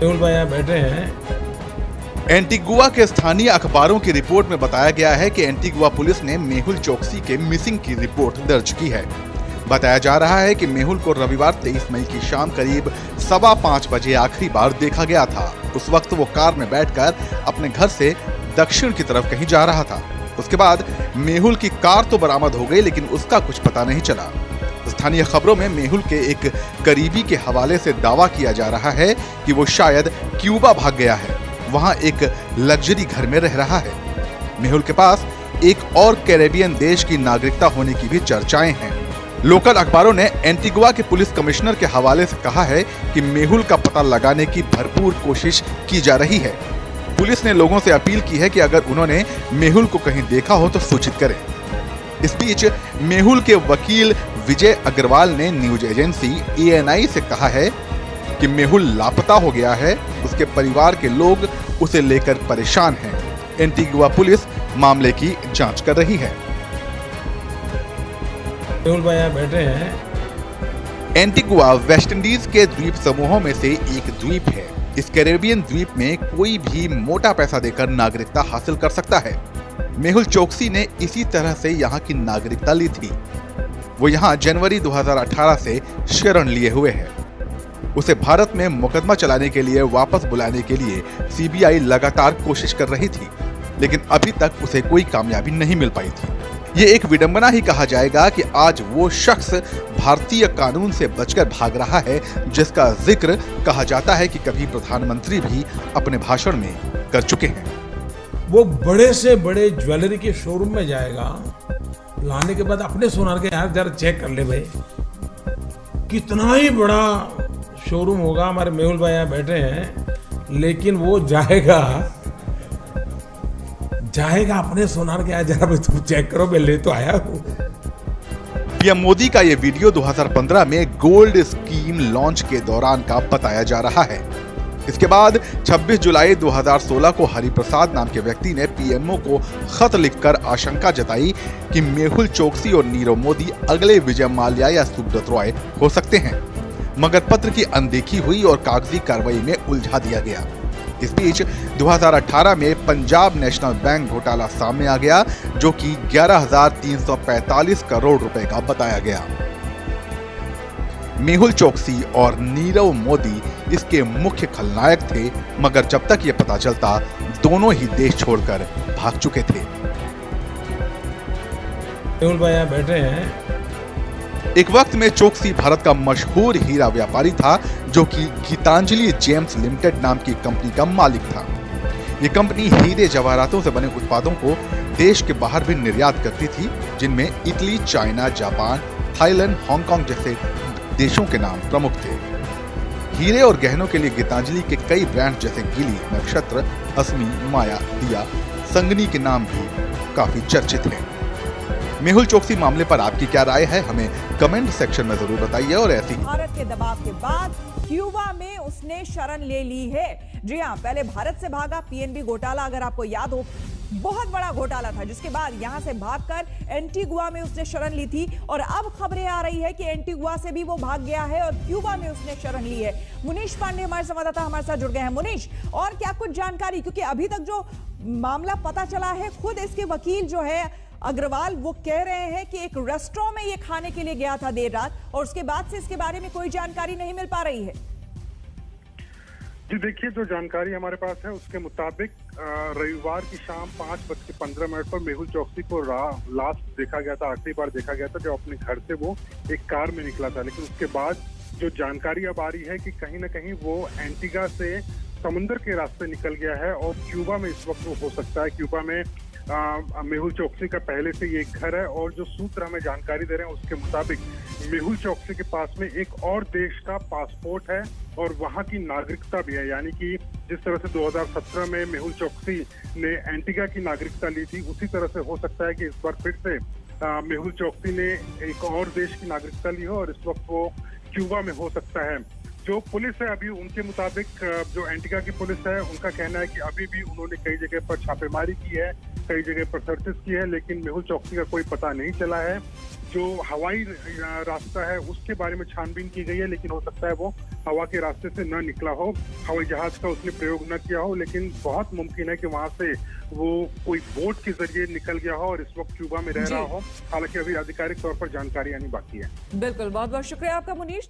मेहुल भाई यहाँ बैठे हैं। एंटीगुआ के स्थानीय अखबारों की रिपोर्ट में बताया गया है कि एंटीगुआ पुलिस ने मेहुल चोकसी के मिसिंग की रिपोर्ट दर्ज की है। बताया जा रहा है कि मेहुल को रविवार 23 मई की शाम करीब 5:15 बजे आखिरी बार देखा गया था। उस वक्त वो कार में बैठकर अपने घर से दक्षिण की तरफ कहीं जा रहा था। उसके बाद मेहुल की कार तो बरामद हो गई, लेकिन उसका कुछ पता नहीं चला। स्थानीय खबरों में मेहुल के एक करीबी के हवाले से दावा किया जा रहा है कि वो शायद क्यूबा भाग गया है, वहां एक लग्जरी घर में रह रहा है। मेहुल के पास एक और कैरेबियन देश की नागरिकता होने की भी चर्चाएं हैं। लोकल अखबारों ने एंटीगुआ के पुलिस कमिश्नर के हवाले से कहा है कि मेहुल का पता लगाने की भरपूर कोशिश की जा रही है। पुलिस ने लोगों से अपील की है कि अगर उन्होंने मेहुल को कहीं देखा हो तो सूचित करें। इस बीच मेहुल के वकील विजय अग्रवाल ने न्यूज एजेंसी ANI से कहा है कि मेहुल लापता हो गया है। उसके परिवार के लोग उसे लेकर परेशान हैं। एंटीगुआ पुलिस मामले की जांच कर रही है। मेहुल भाई यहाँ बैठे हैं। एंटीगुआ वेस्ट इंडीज के द्वीप समूहों में से एक द्वीप है। इस कैरेबियन द्वीप में कोई भी मोटा पैसा देकर नागरिकता हासिल कर सकता है। मेहुल चोकसी ने इसी तरह से यहाँ की नागरिकता ली थी। वो यहाँ जनवरी 2018 से शरण लिए हुए है। उसे भारत में मुकदमा चलाने के लिए वापस बुलाने के लिए CBI लगातार कोशिश कर रही थी, लेकिन अभी तक उसे कोई कामयाबी नहीं मिल पाई थी। ये एक विडंबना ही कहा जाएगा कि आज वो शख्स भारतीय कानून से बचकर भाग रहा है, जिसका जिक्र कहा जाता है कि कभी प्रधानमंत्री भी अपने भाषण में कर चुके हैं। वो बड़े से बड़े ज्वेलरी के शोरूम में जाएगा, लाने के बाद अपने सोनार के यार जरा चेक कर ले भाई, कितना ही बड़ा शोरूम होगा। हमारे मेहुल भाई यहाँ बैठे हैं, लेकिन वो जाएगा अपने सोनार के यार जरा भाई तुम चेक करो, मैं ले तो आया हूँ। पीएम मोदी का ये वीडियो 2015 में गोल्ड स्कीम लॉन्च के दौरान का बताया जा रहा है। इसके बाद 26 जुलाई 2016 को हरिप्रसाद नाम के व्यक्ति ने पीएमओ को खत लिखकर आशंका जताई कि मेहुल चोकसी और नीरव मोदी अगले विजय माल्या या सुब्रत रॉय हो सकते हैं, मगर पत्र की अनदेखी हुई और कागजी कार्रवाई में उलझा दिया गया। इस बीच 2018 में पंजाब नेशनल बैंक घोटाला सामने आ गया, जो कि 11,345 करोड़ रुपए का बताया गया। मेहुल चोकसी और नीरव मोदी इसके मुख्य खलनायक थे, मगर जब तक ये पता चलता दोनों ही देश छोड़कर भाग चुके थे। मेहुल भाई यहाँ बैठे हैं। एक वक्त में चोकसी भारत का मशहूर हीरा व्यापारी था, जो कि गीतांजलि जेम्स लिमिटेड नाम की कंपनी का मालिक था। ये कंपनी हीरे जवाहरातों से बने उत्पादों को देश के बाहर भी निर्यात करती थी, जिनमें Italy, China, Japan, Thailand, Hong Kong जैसे देशों के नाम प्रमुख थे। हीरे और गहनों के लिए गीतांजलि के कई ब्रांड जैसे गिली, नक्षत्र, असमी, माया, दिया, संगनी के नाम भी काफी चर्चित हैं। मेहुल चोकसी मामले पर आपकी क्या राय है, हमें कमेंट सेक्शन में जरूर बताइए। और ऐसी भारत के दबाव के बाद क्यूबा में उसने शरण ले ली है। जी हाँ, पहले भारत से भागा। PNB घोटाला अगर आपको याद हो, बहुत बड़ा घोटाला था, जिसके बाद यहां से भागकर एंटीगुआ में उसने शरण ली थी। और अब खबरें आ रही है कि एंटीगुआ से भी वो भाग गया है और क्यूबा में उसने शरण ली है। मुनीश पांडे हमारे संवाददाता हमारे साथ जुड़ गए हैं। मुनीश, और क्या कुछ जानकारी, क्योंकि अभी तक जो मामला पता चला है, खुद इसके वकील जो है अग्रवाल, वो कह रहे हैं कि एक रेस्टोरेंट में ये खाने के लिए गया था देर रात, और उसके बाद से इसके बारे में कोई जानकारी नहीं मिल पा रही है। जी देखिए, जो जानकारी हमारे पास है उसके मुताबिक रविवार की शाम 5:15 पर मेहुल चोकसी को लास्ट देखा गया था, आखिरी बार देखा गया था जब अपने घर से वो एक कार में निकला था। लेकिन उसके बाद जो जानकारी अब आ रही है कि कहीं ना कहीं वो एंटीगा से समुद्र के रास्ते निकल गया है और क्यूबा में इस वक्त वो हो सकता है। क्यूबा में मेहुल चोकसी का पहले से ये एक घर है, और जो सूत्र हमें जानकारी दे रहे हैं उसके मुताबिक मेहुल चोकसी के पास में एक और देश का पासपोर्ट है और वहां की नागरिकता भी है। यानी कि जिस तरह से 2017 में मेहुल चोकसी ने एंटीगा की नागरिकता ली थी, उसी तरह से हो सकता है कि इस बार फिर से मेहुल चोकसी ने एक और देश की नागरिकता ली हो और इस वक्त वो क्यूबा में हो सकता है। जो पुलिस है अभी, उनके मुताबिक जो एंटीगा की पुलिस है, उनका कहना है कि अभी भी उन्होंने कई जगह पर छापेमारी की है, कई जगह पर सर्चेस की है, लेकिन मेहुल चोकसी का कोई पता नहीं चला है। जो हवाई रास्ता है उसके बारे में छानबीन की गई है, लेकिन हो सकता है वो हवा के रास्ते से न निकला हो, हवाई जहाज का उसने प्रयोग न किया हो, लेकिन बहुत मुमकिन है कि वहां से वो कोई बोट के जरिए निकल गया हो और इस वक्त क्यूबा में रह रहा हो। हालांकि अभी आधिकारिक तौर पर जानकारी आनी बाकी है। बिल्कुल, बहुत बहुत शुक्रिया आपका मुनीश।